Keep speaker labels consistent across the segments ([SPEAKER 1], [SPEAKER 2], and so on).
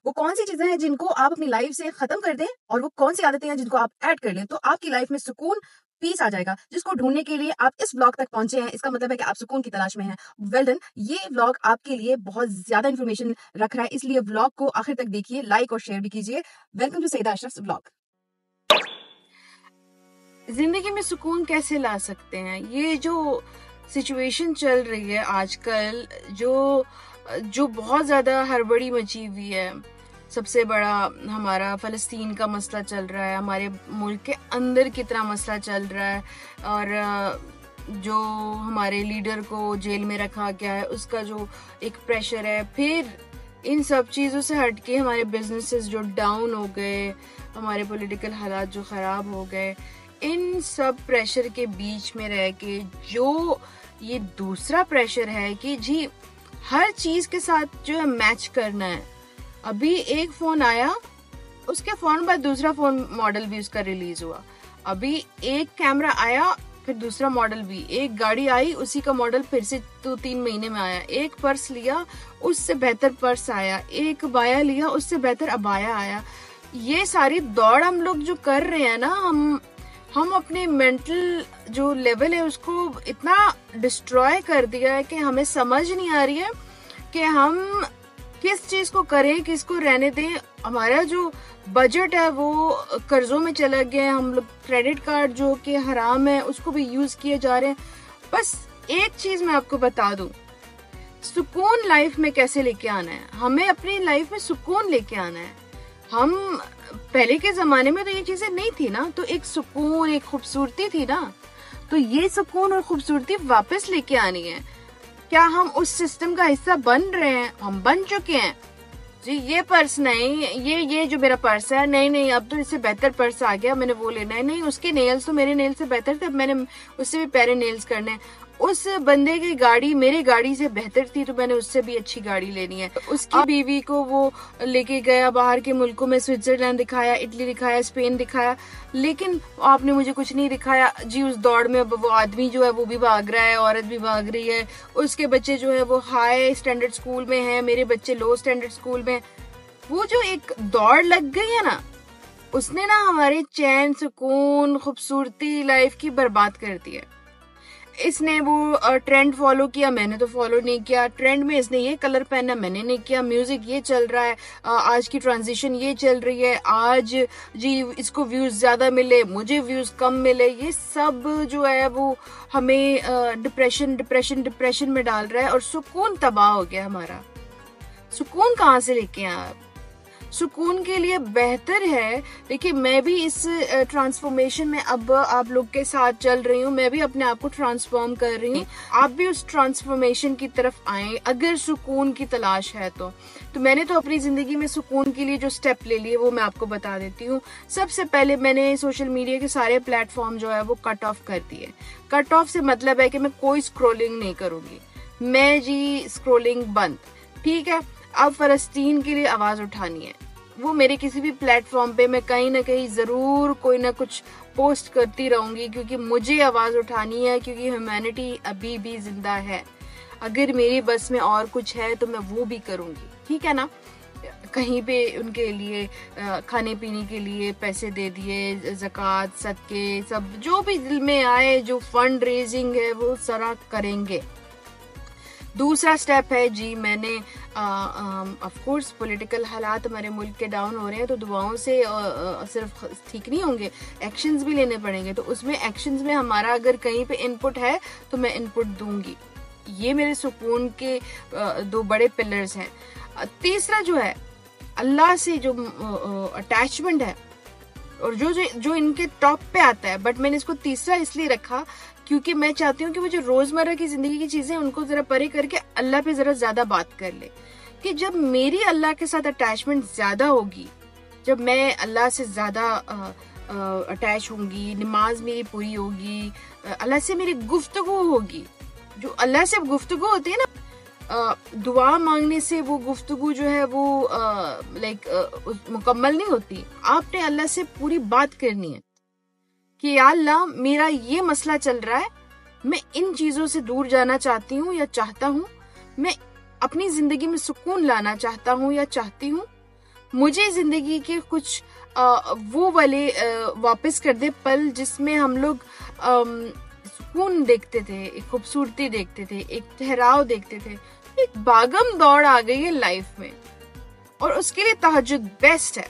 [SPEAKER 1] वो कौन सी चीजें हैं जिनको आप अपनी लाइफ से खत्म कर दें और वो कौन सी आदतें हैं जिनको आप ऐड कर लें, तो आपकी लाइफ में सुकून, पीस आ जाएगा, जिसको ढूंढने के लिए आप इस ब्लॉग तक पहुंचे हैं। इसका मतलब है कि आप सुकून की तलाश में हैं। Well done. ये व्लॉग आपके लिए बहुत ज्यादा इन्फॉर्मेशन रख रहा है, इसलिए व्लॉग को आखिर तक देखिए, लाइक और शेयर भी कीजिए। Welcome to Saida Ashraf vlog.
[SPEAKER 2] जिंदगी में सुकून कैसे ला सकते हैं? ये जो सिचुएशन चल रही है आजकल, जो बहुत ज्यादा हड़बड़ी मची हुई है, सबसे बड़ा हमारा फलस्तीन का मसला चल रहा है, हमारे मुल्क के अंदर कितना मसला चल रहा है, और जो हमारे लीडर को जेल में रखा गया है उसका जो एक प्रेशर है, फिर इन सब चीज़ों से हटके हमारे बिजनेसेस जो डाउन हो गए, हमारे पॉलिटिकल हालात जो ख़राब हो गए, इन सब प्रेशर के बीच में रह के जो ये दूसरा प्रेशर है कि जी हर चीज़ के साथ जो है मैच करना है। अभी एक फ़ोन आया, उसके फ़ौरन बाद दूसरा फ़ोन मॉडल भी उसका रिलीज़ हुआ। अभी एक कैमरा आया, फिर दूसरा मॉडल भी। एक गाड़ी आई, उसी का मॉडल फिर से 2-3 महीने में आया। एक पर्स लिया, उससे बेहतर पर्स आया। एक बाया लिया, उससे बेहतर अबाया आया। ये सारी दौड़ हम लोग जो कर रहे हैं ना, हम अपने मेंटल जो लेवल है उसको इतना डिस्ट्रॉय कर दिया है कि हमें समझ नहीं आ रही है कि हम किस चीज को करें, किसको रहने दें। हमारा जो बजट है वो कर्जों में चला गया है। हम लोग क्रेडिट कार्ड जो कि हराम है उसको भी यूज किए जा रहे हैं। बस एक चीज मैं आपको बता दूं, सुकून लाइफ में कैसे लेके आना है। हमें अपनी लाइफ में सुकून लेके आना है। हम पहले के जमाने में तो ये चीजें नहीं थी ना, तो एक सुकून, एक खूबसूरती थी ना, तो ये सुकून और खूबसूरती वापस लेके आनी है। क्या हम उस सिस्टम का हिस्सा बन रहे हैं? हम बन चुके हैं जी। ये पर्स नहीं, ये जो मेरा पर्स है, नहीं अब तो इससे बेहतर पर्स आ गया, मैंने वो लेना है। नहीं, उसके नेल्स तो मेरे नेल से बेहतर थे, अब मैंने उससे भी प्यारे नेल्स करने हैं। उस बंदे की गाड़ी मेरी गाड़ी से बेहतर थी, तो मैंने उससे भी अच्छी गाड़ी लेनी है। उसकी बीवी को वो लेके गया बाहर के मुल्कों में, स्विट्जरलैंड दिखाया, इटली दिखाया, स्पेन दिखाया, लेकिन आपने मुझे कुछ नहीं दिखाया जी। उस दौड़ में वो आदमी जो है वो भी भाग रहा है, औरत भी भाग रही है, उसके बच्चे जो है वो हाई स्टैंडर्ड स्कूल में है, मेरे बच्चे लो स्टैंडर्ड स्कूल में। वो जो एक दौड़ लग गई है ना, उसने ना हमारे चैन, सुकून, खूबसूरती लाइफ की बर्बाद कर दी है। इसने वो ट्रेंड फॉलो किया, मैंने तो फॉलो नहीं किया। ट्रेंड में इसने ये कलर पहना, मैंने नहीं किया। म्यूजिक ये चल रहा है, आज की ट्रांजिशन ये चल रही है, आज जी इसको व्यूज ज्यादा मिले, मुझे व्यूज कम मिले। ये सब जो है वो हमें डिप्रेशन में डाल रहा है, और सुकून तबाह हो गया हमारा। सुकून कहाँ से लेके आए आप? सुकून के लिए बेहतर है, देखिए मैं भी इस ट्रांसफॉर्मेशन में अब आप लोग के साथ चल रही हूँ। मैं भी अपने आप को ट्रांसफॉर्म कर रही हूँ। आप भी उस ट्रांसफॉर्मेशन की तरफ आए अगर सुकून की तलाश है तो मैंने तो अपनी जिंदगी में सुकून के लिए जो स्टेप ले लिए वो मैं आपको बता देती हूँ। सबसे पहले मैंने सोशल मीडिया के सारे प्लेटफॉर्म जो है वो कट ऑफ कर दिए। कट ऑफ से मतलब है कि मैं कोई स्क्रोलिंग नहीं करूंगी। मैं जी स्क्रोलिंग बंद, ठीक है। अब फलस्तीन के लिए आवाज उठानी है, वो मेरे किसी भी प्लेटफॉर्म पे मैं कहीं ना कहीं जरूर कोई ना कुछ पोस्ट करती रहूंगी, क्योंकि मुझे आवाज उठानी है, क्योंकि ह्यूमैनिटी अभी भी जिंदा है। अगर मेरी बस में और कुछ है तो मैं वो भी करूंगी, ठीक है ना। कहीं पे उनके लिए खाने पीने के लिए पैसे दे दिए, ज़कात, सदके, सब जो भी दिल में आए, जो फंड रेजिंग है वो सारा करेंगे। दूसरा स्टेप है जी, मैंने ऑफ कोर्स पॉलिटिकल हालात हमारे मुल्क के डाउन हो रहे हैं, तो दुआओं से सिर्फ ठीक नहीं होंगे, एक्शंस भी लेने पड़ेंगे। तो उसमें एक्शंस में हमारा अगर कहीं पे इनपुट है तो मैं इनपुट दूंगी। ये मेरे सुकून के 2 बड़े पिलर्स हैं। तीसरा जो है, अल्लाह से जो अटैचमेंट है, और जो इनके टॉप पे आता है, बट मैंने इसको तीसरा इसलिए रखा क्योंकि मैं चाहती हूँ कि वो जो रोजमर्रा की जिंदगी की चीजें उनको जरा परे करके अल्लाह पे जरा ज्यादा बात कर ले। कि जब मेरी अल्लाह के साथ अटैचमेंट ज्यादा होगी, जब मैं अल्लाह से ज्यादा अटैच होंगी, नमाज मेरी पूरी होगी, अल्लाह से मेरी गुफ्तगू होगी। जो अल्लाह से गुफ्तगू होती है ना, दुआ मांगने से वो गुफ्तगू जो है वो मुकम्मल नहीं होती। आपने अल्लाह से पूरी बात करनी है कि या अल्लाह, मेरा ये मसला चल रहा है, मैं इन चीजों से दूर जाना चाहती हूँ या चाहता हूँ, मैं अपनी जिंदगी में सुकून लाना चाहता हूँ या चाहती हूँ, मुझे जिंदगी के कुछ वो वाले वापस कर दे पल जिसमें हम लोग सुकून देखते थे, एक खूबसूरती देखते थे, एक ठहराव देखते थे। एक भागम दौड़ आ गई है लाइफ में, और उसके लिए तहज्जुद बेस्ट है।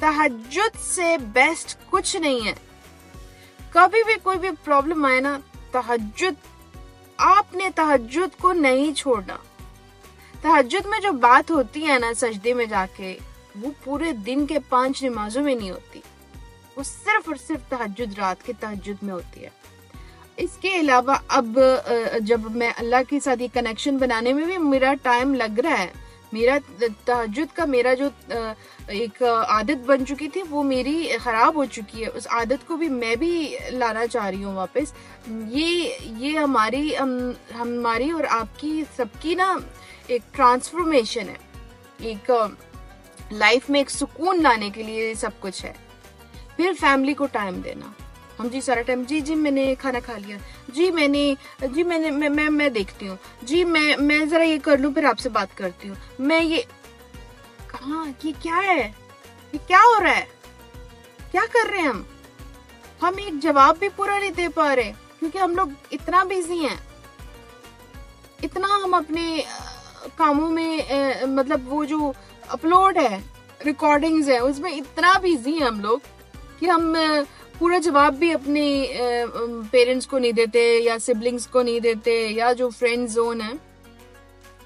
[SPEAKER 2] तहज्जुद से बेस्ट कुछ नहीं है। कभी भी कोई भी प्रॉब्लम आए ना, तहज्जुद, आपने तहज्जुद को नहीं छोड़ना। तहज्जुद में जो बात होती है ना सजदे में जाके, वो पूरे दिन के 5 नमाजों में नहीं होती, वो सिर्फ और सिर्फ तहज्जुद, रात के तहज्जुद में होती है। इसके अलावा अब जब मैं अल्लाह के साथ ये कनेक्शन बनाने में भी मेरा टाइम लग रहा है। मेरा तहज्जुद का मेरा जो एक आदत बन चुकी थी वो मेरी खराब हो चुकी है। उस आदत को भी मैं भी लाना चाह रही हूँ वापस। ये हमारी और आपकी सबकी ना एक ट्रांसफॉर्मेशन है। एक लाइफ में एक सुकून लाने के लिए सब कुछ है। फिर फैमिली को टाइम देना। हम जी सारा टाइम जी मैंने खाना खा लिया, मैं देखती हूँ, मैं जरा ये कर लूं फिर आपसे बात करती हूँ, मैं ये कहाँ, ये क्या है, ये क्या हो रहा है, क्या कर रहे हैं हम एक जवाब भी पूरा नहीं दे पा रहे क्योंकि हम लोग इतना बिजी हैं, इतना हम अपने कामों में मतलब वो जो अपलोड है, रिकॉर्डिंग्स है, उसमें इतना बिजी हैं हम लोग कि हम पूरा जवाब भी अपने पेरेंट्स को नहीं देते या सिबलिंग्स को नहीं देते या जो फ्रेंड जोन है।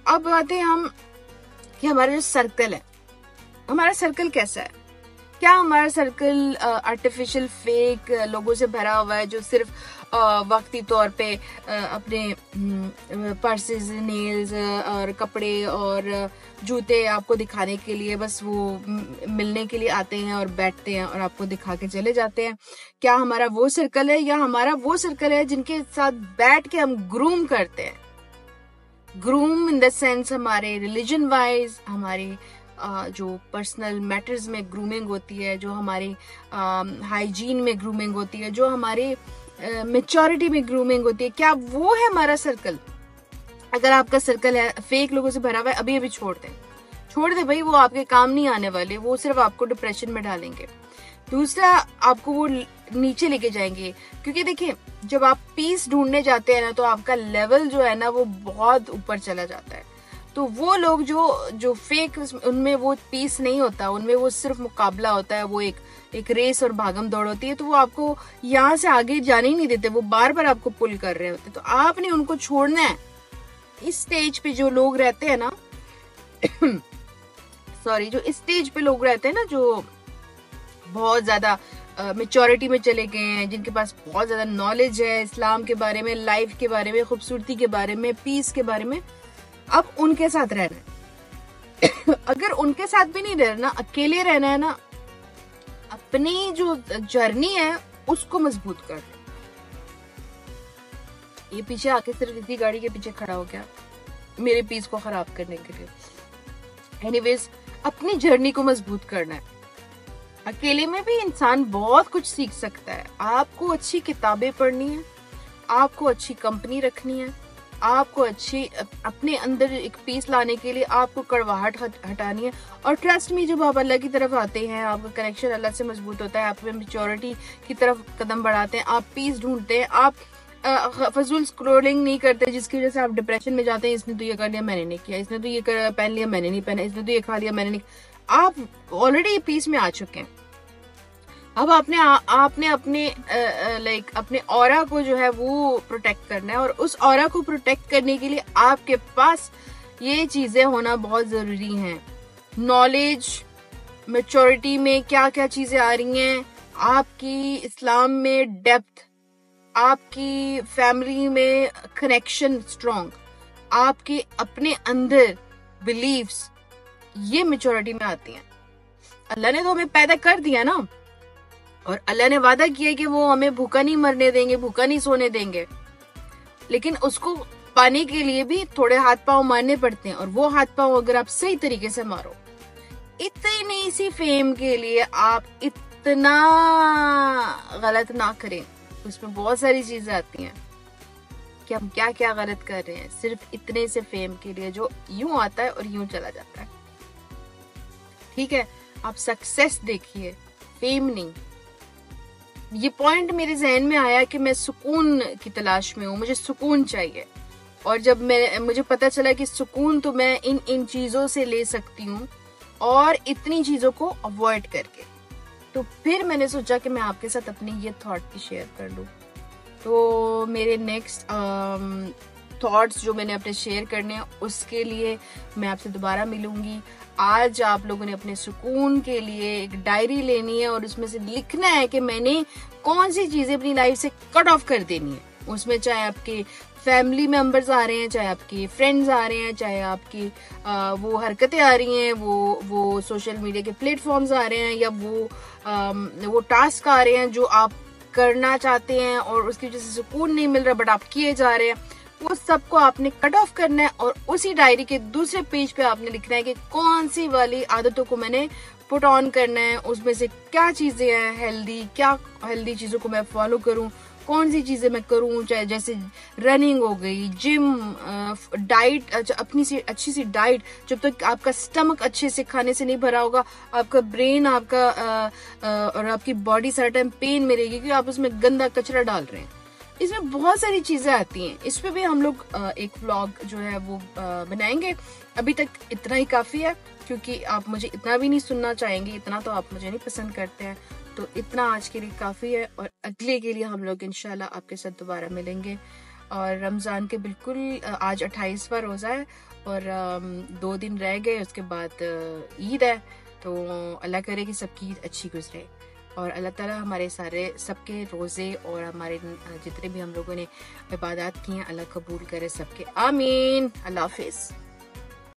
[SPEAKER 2] अब आते हैं हम कि हमारा जो सर्कल है, हमारा सर्कल कैसा है? क्या हमारा सर्कल आर्टिफिशियल फेक लोगों से भरा हुआ है जो सिर्फ वक्ती तौर पे अपने पर्सेस, नेल्स और कपड़े और जूते आपको दिखाने के लिए बस वो मिलने के लिए आते हैं और बैठते हैं और आपको दिखा के चले जाते हैं? क्या हमारा वो सर्कल है, या हमारा वो सर्कल है जिनके साथ बैठ के हम ग्रूम करते हैं? ग्रूम इन द सेंस हमारे रिलीजन वाइज, हमारी जो पर्सनल मैटर्स में ग्रूमिंग होती है, जो हमारी हाइजीन में ग्रूमिंग होती है, जो हमारे मेच्योरिटी में ग्रूमिंग होती है, क्या वो है हमारा सर्कल? अगर आपका सर्कल है फेक लोगों से भरा हुआ है, अभी अभी छोड़ दे भाई, वो आपके काम नहीं आने वाले, वो सिर्फ आपको डिप्रेशन में डालेंगे। दूसरा, आपको वो नीचे लेके जाएंगे, क्योंकि देखिए जब आप पीस ढूंढने जाते हैं ना तो आपका लेवल जो है ना वो बहुत ऊपर चला जाता है। तो वो लोग जो फेक, उनमें वो पीस नहीं होता, उनमें वो सिर्फ मुकाबला होता है, वो एक रेस और भागम दौड़ होती है। तो वो आपको यहाँ से आगे जाने ही नहीं देते, वो बार बार आपको पुल कर रहे होते। तो आपने उनको छोड़ना है। इस स्टेज पे जो लोग रहते हैं ना जो इस स्टेज पे लोग रहते हैं ना, जो बहुत ज्यादा मेच्योरिटी में चले गए हैं, जिनके पास बहुत ज्यादा नॉलेज है इस्लाम के बारे में, लाइफ के बारे में, खूबसूरती के बारे में, पीस के बारे में, अब उनके साथ रहना है। अगर उनके साथ भी नहीं रहना, अकेले रहना है ना, अपनी जो जर्नी है उसको मजबूत कर ले। ये पीछे आके सिर्फ इसी गाड़ी के पीछे खड़ा हो गया मेरे पीस को खराब करने के लिए। एनीवेज, अपनी जर्नी को मजबूत करना है। अकेले में भी इंसान बहुत कुछ सीख सकता है। आपको अच्छी किताबें पढ़नी है, आपको अच्छी कंपनी रखनी है, आपको अच्छी अपने अंदर एक पीस लाने के लिए आपको कड़वाहट हटानी है। और ट्रस्ट में जब आप अल्लाह की तरफ आते हैं, आपका कनेक्शन अल्लाह से मजबूत होता है, आप मेच्योरिटी की तरफ कदम बढ़ाते हैं, आप पीस ढूंढते हैं, आप फजूल स्क्रोलिंग नहीं करते जिसकी वजह से आप डिप्रेशन में जाते हैं। इसने तो ये कर लिया, मैंने नहीं किया, इसने तो ये पहन लिया, मैंने नहीं पहना, इसने तो ये खा लिया, मैंने नहीं। आप ऑलरेडी पीस में आ चुके हैं। अब आपने अपने ऑरा को जो है वो प्रोटेक्ट करना है, और उस ऑरा को प्रोटेक्ट करने के लिए आपके पास ये चीजें होना बहुत जरूरी हैं। नॉलेज, मैच्योरिटी में क्या क्या चीजें आ रही हैं, आपकी इस्लाम में डेप्थ, आपकी फैमिली में कनेक्शन स्ट्रॉन्ग, आपके अपने अंदर बिलीव्स, ये मैच्योरिटी में आती हैं। अल्लाह ने तो हमें पैदा कर दिया ना, और अल्लाह ने वादा किया कि वो हमें भूखा नहीं मरने देंगे, भूखा नहीं सोने देंगे, लेकिन उसको पाने के लिए भी थोड़े हाथ पांव मारने पड़ते हैं। और वो हाथ पांव अगर आप सही तरीके से मारो, इतनी सी फेम के लिए आप इतना गलत ना करें। उसमें बहुत सारी चीजें आती हैं कि हम क्या क्या गलत कर रहे हैं सिर्फ इतने से फेम के लिए, जो यूं आता है और यूं चला जाता है। ठीक है, आप सक्सेस देखिए, फेम नहीं। ये पॉइंट मेरे जहन में आया कि मैं सुकून की तलाश में हूँ, मुझे सुकून चाहिए। और जब मुझे पता चला कि सुकून तो मैं इन चीजों से ले सकती हूँ और इतनी चीजों को अवॉइड करके, तो फिर मैंने सोचा कि मैं आपके साथ अपनी ये थॉट भी शेयर कर लूँ। तो मेरे नेक्स्ट थॉट्स जो मैंने अपने शेयर करने हैं उसके लिए मैं आपसे दोबारा मिलूंगी। आज आप लोगों ने अपने सुकून के लिए एक डायरी लेनी है और उसमें से लिखना है कि मैंने कौन सी चीजें अपनी लाइफ से कट ऑफ कर देनी है। उसमें चाहे आपके फैमिली मेंबर्स आ रहे हैं, चाहे आपके फ्रेंड्स आ रहे हैं, चाहे आपकी वो हरकतें आ रही हैं, वो सोशल मीडिया के प्लेटफॉर्म्स आ रहे हैं, या वो टास्क आ रहे हैं जो आप करना चाहते हैं और उसकी वजह से सुकून नहीं मिल रहा बट आप किए जा रहे हैं, वो सबको आपने कट ऑफ करना है और उसी डायरी के दूसरे पेज पे आपने लिखना है कि कौन सी वाली आदतों को मैंने पुट ऑन करना है, उसमें से क्या चीजें हैं हेल्दी, क्या हेल्दी चीजों को मैं फॉलो करूं, कौन सी चीजें मैं करूं, चाहे जैसे रनिंग हो गई, जिम, डाइट, अपनी सी अच्छी सी डाइट। जब तक आपका स्टमक अच्छे से खाने से नहीं भरा होगा, आपका ब्रेन आपका और आपकी बॉडी सारा टाइम पेन में रहेगी क्योंकि आप उसमें गंदा कचरा डाल रहे हैं। इसमें बहुत सारी चीजें आती हैं, इस पे भी हम लोग एक व्लॉग जो है वो बनाएंगे। अभी तक इतना ही काफी है क्योंकि आप मुझे इतना भी नहीं सुनना चाहेंगे, इतना तो आप मुझे नहीं पसंद करते हैं, तो इतना आज के लिए काफी है। और अगले के लिए हम लोग इंशाल्लाह आपके साथ दोबारा मिलेंगे। और रमजान के बिल्कुल आज 28वां रोजा है और 2 दिन रह गए, उसके बाद ईद है। तो अल्लाह करे कि सबकी ईद अच्छी गुजरे और अल्लाह ताला हमारे सारे सबके रोज़े और हमारे जितने भी हम लोगों ने इबादत की हैं अल्लाह कबूल करे सबके, आमीन। अल्लाह हाफिज़।